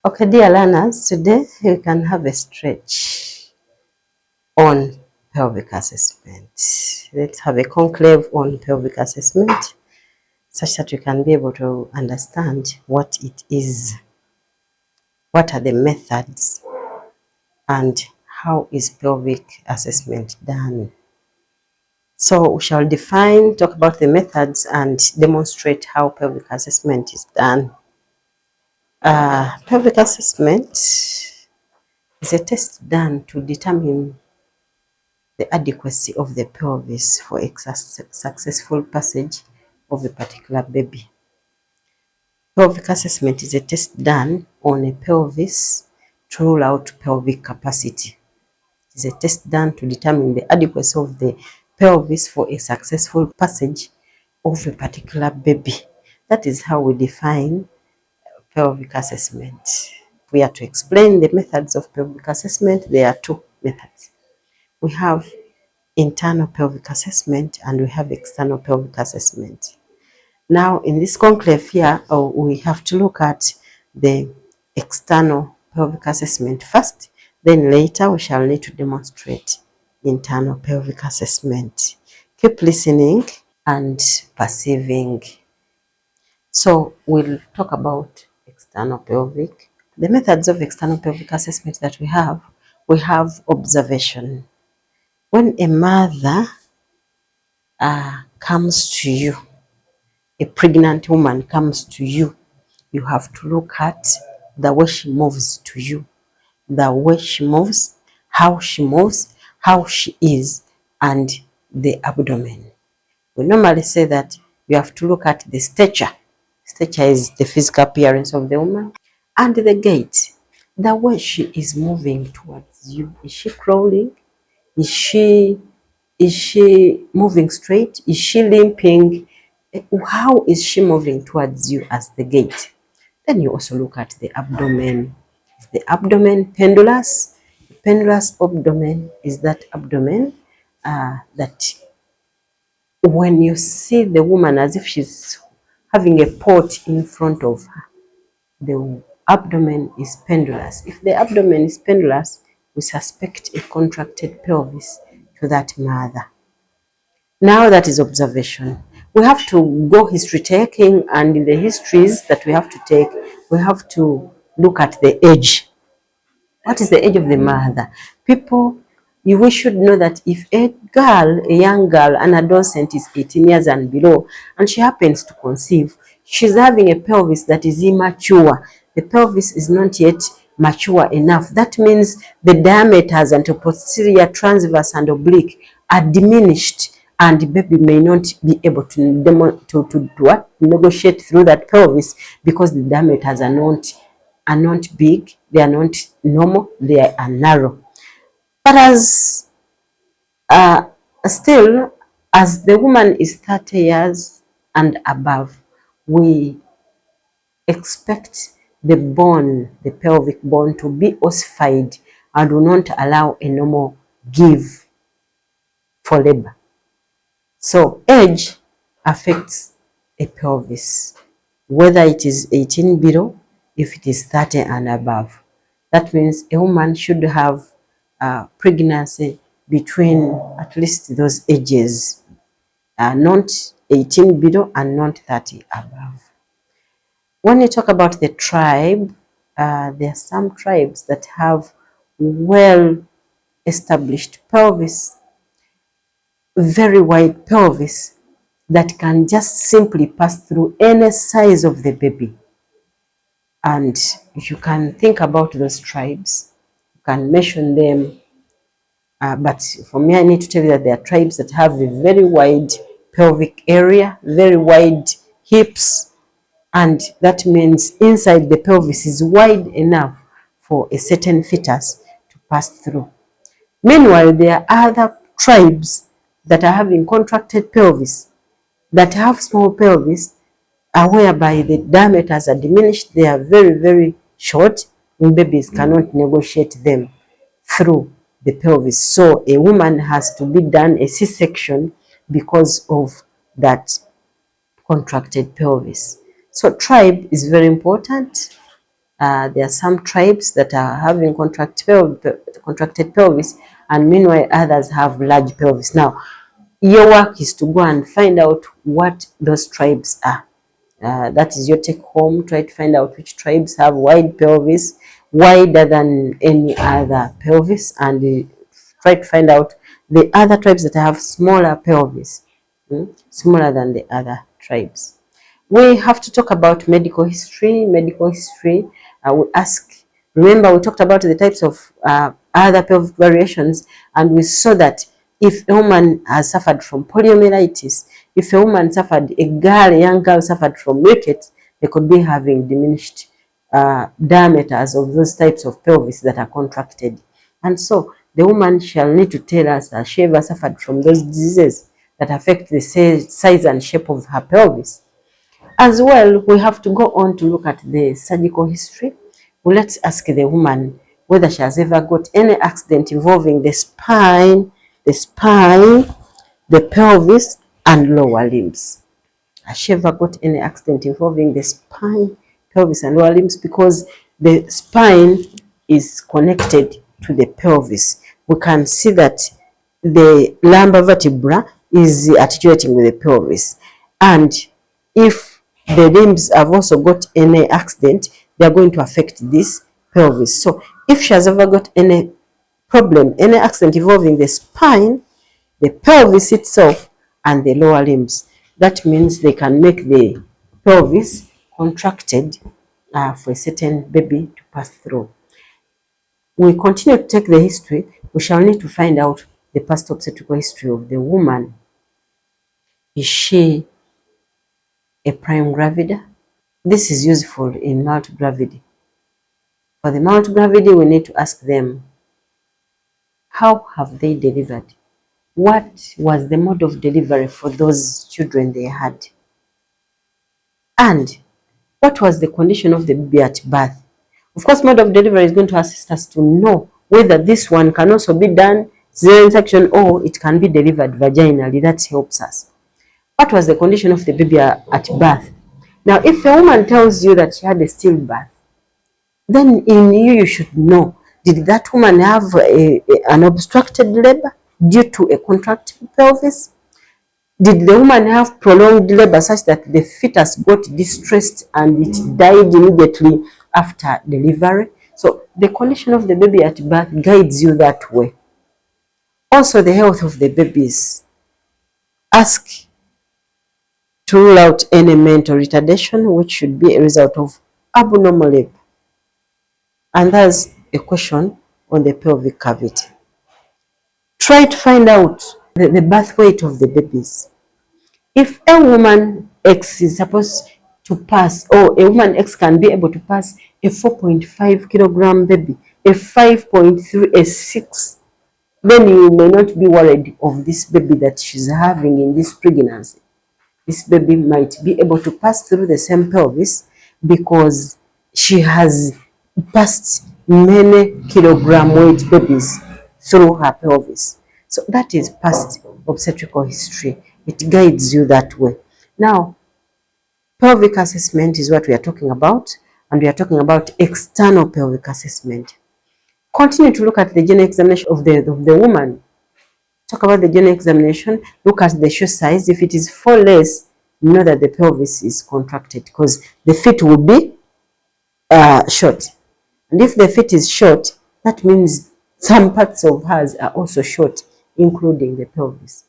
Okay, dear learners, today we can have a stretch on pelvic assessment. Let's have a conclave on pelvic assessment such that we can be able to understand what it is, what are the methods, and how is pelvic assessment done. So we shall define, talk about the methods, and demonstrate how pelvic assessment is done. Pelvic assessment is a test done to determine the adequacy of the pelvis for a successful passage of a particular baby. Pelvic assessment is a test done on a pelvis to rule out pelvic capacity. It is a test done to determine the adequacy of the pelvis for a successful passage of a particular baby. That is how we define pelvic assessment. If we are to explain the methods of pelvic assessment, there are two methods. We have internal pelvic assessment and we have external pelvic assessment. Now in this conclave here, we have to look at the external pelvic assessment first, then later we shall need to demonstrate internal pelvic assessment. Keep listening and perceiving. So we'll talk about external pelvic. The methods of external pelvic assessment that we have observation. When a mother comes to you, a pregnant woman comes to you, you have to look at the way she moves to you, the way she moves, how she is, and the abdomen. We normally say that you have to look at the stature. Stature is the physical appearance of the woman, and the gait, the way she is moving towards you. Is she crawling? Is she moving straight? Is she limping? How is she moving towards you as the gait? Then you also look at the abdomen. Is the abdomen pendulous? The pendulous abdomen is that abdomen that when you see the woman as if she's having a pot in front of her, the abdomen is pendulous. If the abdomen is pendulous, we suspect a contracted pelvis to that mother. Now that is observation. We have to go history taking, and in the histories that we have to take, we have to look at the age. What is the age of the mother? We should know that if a young girl, an adolescent is 18 years and below, and she happens to conceive, she's having a pelvis that is immature. The pelvis is not yet mature enough. That means the diameters and the posterior, transverse, and oblique are diminished, and the baby may not be able to negotiate through that pelvis because the diameters are not big, they are not normal, they are narrow. But uh, still, as the woman is 30 years and above, we expect the bone, the pelvic bone, to be ossified and will not allow a normal give for labor. So age affects a pelvis, whether it is 18 below, if it is 30 and above. That means a woman should have pregnancy between at least those ages, not 18 below and not 30 above. When you talk about the tribe, there are some tribes that have well-established pelvis, very wide pelvis that can just simply pass through any size of the baby. And you can think about those tribes, you can mention them, but for me, I need to tell you that there are tribes that have a very wide pelvic area, very wide hips, and that means inside the pelvis is wide enough for a certain fetus to pass through. Meanwhile, there are other tribes that are having contracted pelvis, that have small pelvis, whereby the diameters are diminished, they are very, very short, and babies cannot negotiate them through the pelvis. So a woman has to be done a C-section because of that contracted pelvis. So tribe is very important. There are some tribes that are having contracted pelvis, and meanwhile others have large pelvis. Now, your work is to go and find out what those tribes are. That is your take home. Try to find out which tribes have wide pelvis, wider than any other pelvis, and try to find out the other tribes that have smaller pelvis, smaller than the other tribes. We have to talk about medical history. Medical history, we ask, remember we talked about the types of other pelvic variations, and we saw that if a woman has suffered from poliomyelitis, if a woman suffered, a young girl suffered from rickets, they could be having diminished diameters of those types of pelvis that are contracted. And so the woman shall need to tell us that she ever suffered from those diseases that affect the size and shape of her pelvis. As well, we have to go on to look at the surgical history. Well, let's ask the woman whether she has ever got any accident involving the spine, the pelvis, and lower limbs. Has she ever got any accident involving the spine, pelvis, and lower limbs? Because the spine is connected to the pelvis. We can see that the lumbar vertebra is articulating with the pelvis. And if the limbs have also got any accident, they are going to affect this pelvis. So if she has ever got any problem, any accident involving the spine, the pelvis itself, and the lower limbs, that means they can make the pelvis contracted for a certain baby to pass through. We continue to take the history. We shall need to find out the past obstetrical history of the woman. Is she a prime gravida? This is useful in multigravity. For the multigravity, we need to ask them, how have they delivered? What was the mode of delivery for those children they had? And what was the condition of the baby at birth? Of course, mode of delivery is going to assist us to know whether this one can also be done cesarean section or it can be delivered vaginally. That helps us. What was the condition of the baby at birth? Now, if a woman tells you that she had a stillbirth, then in you should know, did that woman have an obstructed labor due to a contracted pelvis? Did the woman have prolonged labor such that the fetus got distressed and it died immediately after delivery? So the condition of the baby at birth guides you that way. Also, the health of the babies. Ask to rule out any mental retardation, which should be a result of abnormal labor. And that's a question on the pelvic cavity. Try to find out the birth weight of the babies. If a woman X is supposed to pass, or a woman X can be able to pass a 4.5 kilogram baby, a 5.3, a 6, then you may not be worried of this baby that she's having in this pregnancy. This baby might be able to pass through the same pelvis because she has passed many kilogram weight babies through her pelvis. So that is past obstetrical history. It guides you that way. Now, pelvic assessment is what we are talking about, and we are talking about external pelvic assessment. Continue to look at the general examination of the woman. Talk about the general examination. Look at the shoe size. If it is 4 less, you know that the pelvis is contracted because the feet will be short. And if the feet is short, that means some parts of hers are also short, including the pelvis.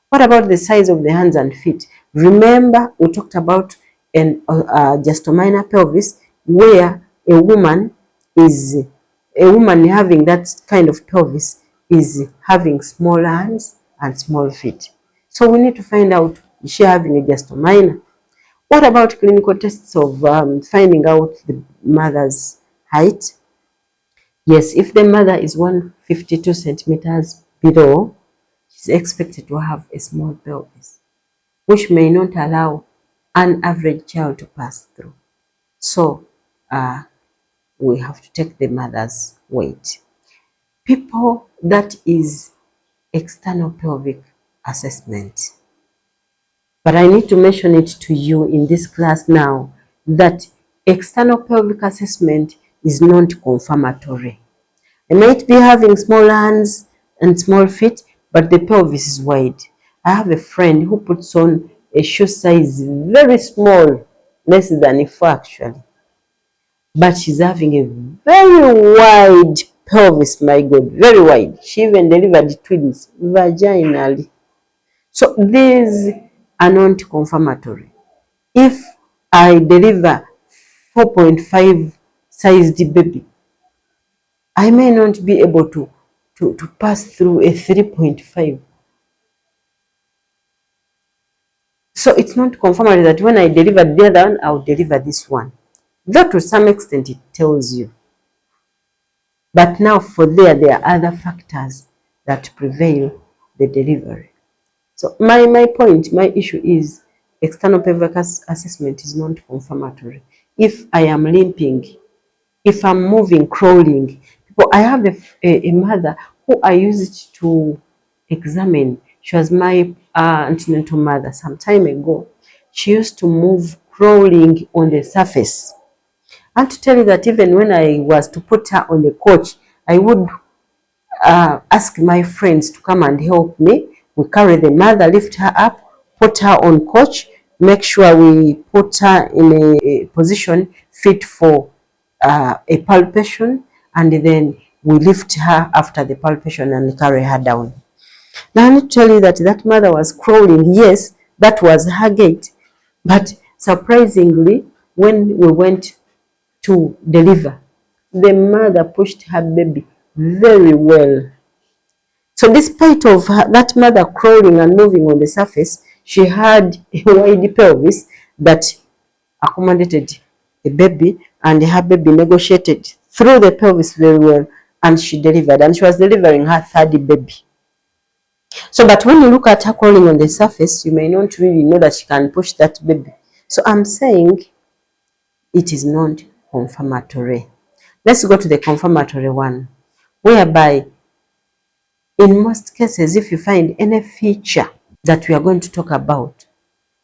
What about the size of the hands and feet? Remember, we talked about just a minor pelvis where a woman having that kind of pelvis is having small hands and small feet. So we need to find out, is she having a just a minor? What about clinical tests of finding out the mother's height? Yes, if the mother is 152 centimeters below, she's expected to have a small pelvis, which may not allow an average child to pass through. So we have to take the mother's weight. People, that is external pelvic assessment. But I need to mention it to you in this class now that external pelvic assessment is not confirmatory. I might be having small hands and small feet, but the pelvis is wide. I have a friend who puts on a shoe size very small, less than 4 actually, but she's having a very wide pelvis, my God, very wide. She even delivered twins vaginally. So these are not confirmatory. If I deliver 4.5 sized baby, I may not be able to pass through a 3.5. So it's not confirmatory that when I deliver the other one, I'll deliver this one. Though to some extent it tells you. But now for there are other factors that prevail the delivery. So my point, my issue is external pelvic assessment is not confirmatory. If I am limping, if I'm moving, crawling, I have a mother who I used to examine. She was my antenatal mother some time ago. She used to move crawling on the surface. And to tell you that even when I was to put her on the couch, I would ask my friends to come and help me. We carry the mother, lift her up, put her on couch, make sure we put her in a position fit for a palpation, and then we lift her after the palpation and carry her down. Now I need to tell you that that mother was crawling. Yes, that was her gait, but surprisingly, when we went to deliver, the mother pushed her baby very well. So despite of that mother crawling and moving on the surface, she had a wide pelvis that accommodated the baby, and her baby negotiated through the pelvis very well, and she delivered, and she was delivering her third baby. So, but when you look at her crawling on the surface, you may not really know that she can push that baby. So I'm saying it is not confirmatory. Let's go to the confirmatory one, whereby in most cases, if you find any feature that we are going to talk about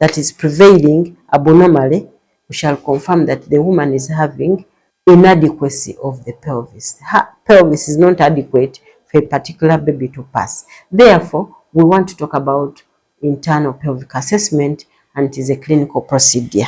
that is prevailing abnormally, we shall confirm that the woman is having inadequacy of the pelvis. Her pelvis is not adequate for a particular baby to pass. Therefore, we want to talk about internal pelvic assessment, and it is a clinical procedure.